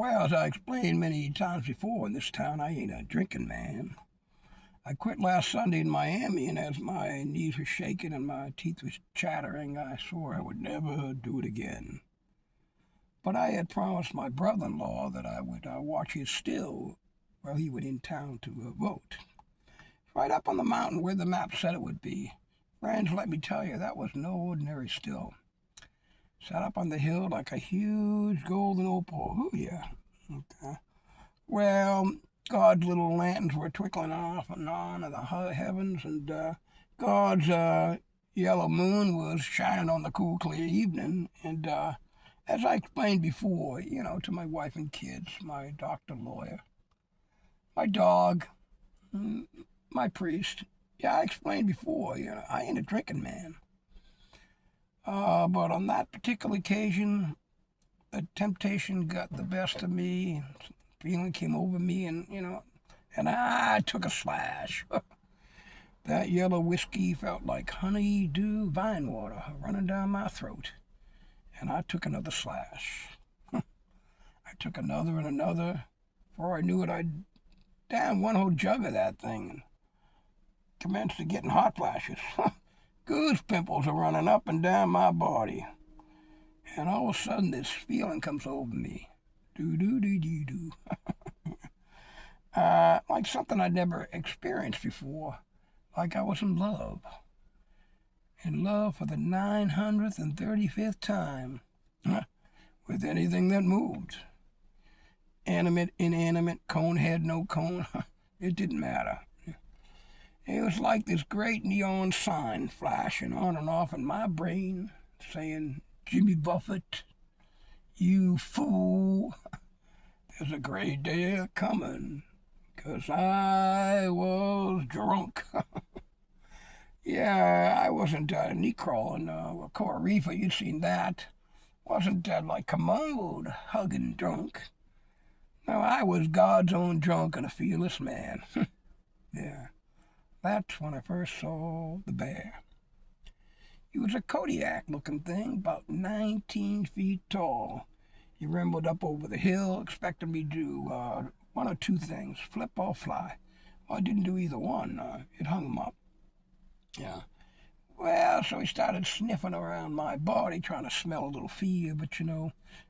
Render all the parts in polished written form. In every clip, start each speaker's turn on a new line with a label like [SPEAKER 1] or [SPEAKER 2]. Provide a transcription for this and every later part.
[SPEAKER 1] Well, as I explained many times before in this town, I ain't a drinking man. I quit last Sunday in Miami, and as my knees were shaking and my teeth was chattering, I swore I would never do it again. But I had promised my brother-in-law that I would watch his still while he was in town to vote. Right up on the mountain where the map said it would be. Friends, let me tell you, that was no ordinary still. Sat up on the hill like a huge golden opal. Ooh, yeah. Okay. Well, God's little lanterns were twinkling off and on in the heavens, and God's yellow moon was shining on the cool, clear evening. And as I explained before, to my wife and kids, my doctor, lawyer, my dog, my priest, yeah, I explained before, I ain't a drinking man. But on that particular occasion, the temptation got the best of me. Feeling came over me, and I took a slash. That yellow whiskey felt like honey-dew vine water running down my throat, and I took another slash. I took another and another. Before I knew it, I'd down one whole jug of that thing and commenced to getting hot flashes. Goose pimples are running up and down my body. And all of a sudden, this feeling comes over me. Do-do-do-do-do. Like something I'd never experienced before. Like I was in love. In love for the 935th time. With anything that moved. Animate, inanimate, cone head, no cone. It didn't matter. It was like this great neon sign flashing on and off in my brain, saying, Jimmy Buffett, you fool, there's a great day coming, 'cause I was drunk. Yeah, I wasn't knee crawling, Coral Reefer, you'd seen that. Wasn't like commode hugging drunk. No, I was God's own drunk and a fearless man. Yeah. That's when I first saw the bear. He was a Kodiak-looking thing, about 19 feet tall. He rambled up over the hill, expecting me to do one or two things, flip or fly. Well, I didn't do either one. It hung him up. Yeah. Well, so he started sniffing around my body, trying to smell a little fear, but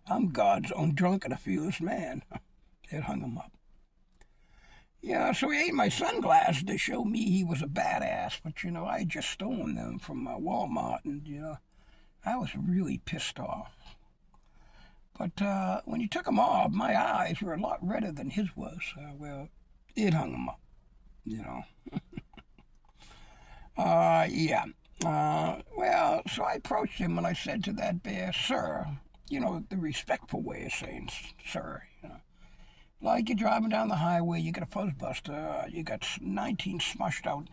[SPEAKER 1] I'm God's own drunk and a fearless man. It hung him up. Yeah, so he ate my sunglasses to show me he was a badass, but I had just stolen them from Walmart, and I was really pissed off. But when he took them off, my eyes were a lot redder than his was. Well, it hung him up, Yeah. Well, so I approached him and I said to that bear, sir, the respectful way of saying sir, Like you're driving down the highway, you got a fuzzbuster, you got 19 smushed out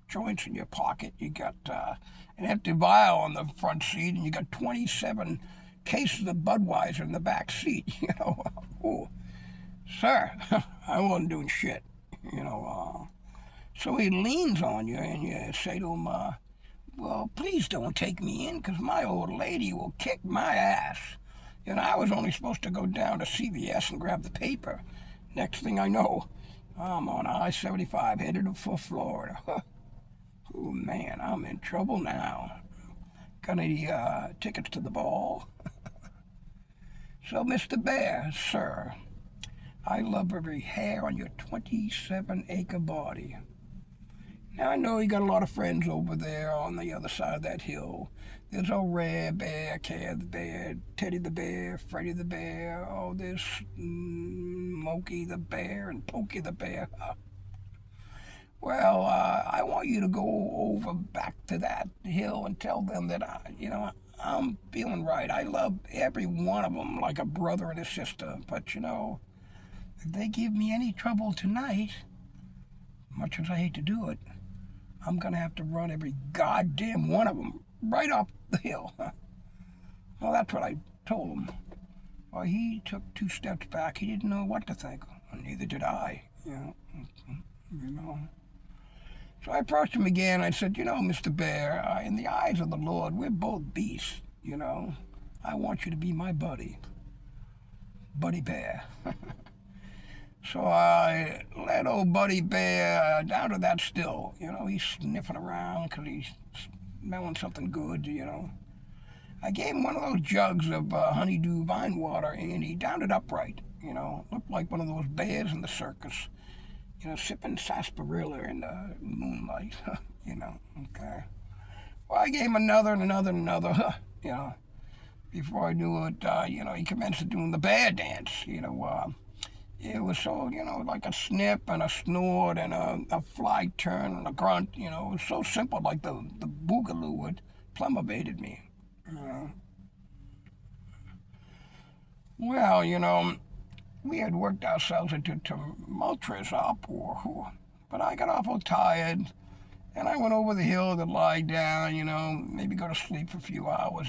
[SPEAKER 1] joints in your pocket, you got an empty vial on the front seat, and you got 27 cases of Budweiser in the back seat, Oh, sir, I wasn't doing shit, So he leans on you and you say to him, well, please don't take me in, 'cause my old lady will kick my ass. I was only supposed to go down to CVS and grab the paper. Next thing I know, I'm on I-75 headed for Florida. Oh, man, I'm in trouble now. Got any tickets to the ball? So, Mr. Bear, sir, I love every hair on your 27-acre body. Now, I know you got a lot of friends over there on the other side of that hill. There's old Red Bear, Care the Bear, Teddy the Bear, Freddy the Bear, there's Smokey the Bear and Pokey the Bear. Well, I want you to go over back to that hill and tell them that, I'm feeling right. I love every one of them like a brother and a sister. But, if they give me any trouble tonight, much as I hate to do it, I'm going to have to run every goddamn one of them right up the hill. Well, that's what I told him. Well, he took 2 steps back. He didn't know what to think. Neither did I, So I approached him again. I said, Mr. Bear, in the eyes of the Lord, we're both beasts, I want you to be my buddy. Buddy Bear. So I led old Buddy Bear down to that still. He's sniffing around because he's smelling something good, I gave him one of those jugs of honeydew vine water, and he downed it upright. Looked like one of those bears in the circus, sipping sarsaparilla in the moonlight. Okay. Well, I gave him another and another and another, Before I knew it, he commenced doing the bear dance, It was so, like a snip and a snort and a fly turn and a grunt, It was so simple, like the boogaloo would plumbated me. Well, we had worked ourselves into tumultuous uproar, but I got awful tired, and I went over the hill to lie down, maybe go to sleep for a few hours,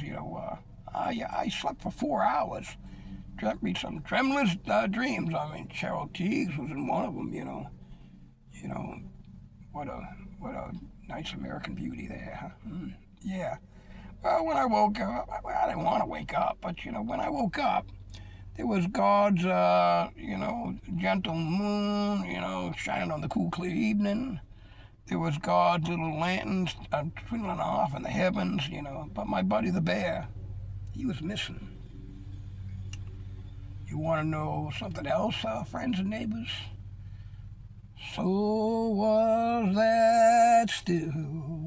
[SPEAKER 1] I slept for 4 hours. Dreamt me some tremendous dreams. I mean, Cheryl Teagues was in one of them, what a nice American beauty there, huh? Yeah. Well, when I woke up, I didn't want to wake up, but, when I woke up, there was God's, gentle moon, shining on the cool, clear evening. There was God's little lanterns twinkling off in the heavens, But my buddy the bear, he was missing. You want to know something else, friends and neighbors? So was that still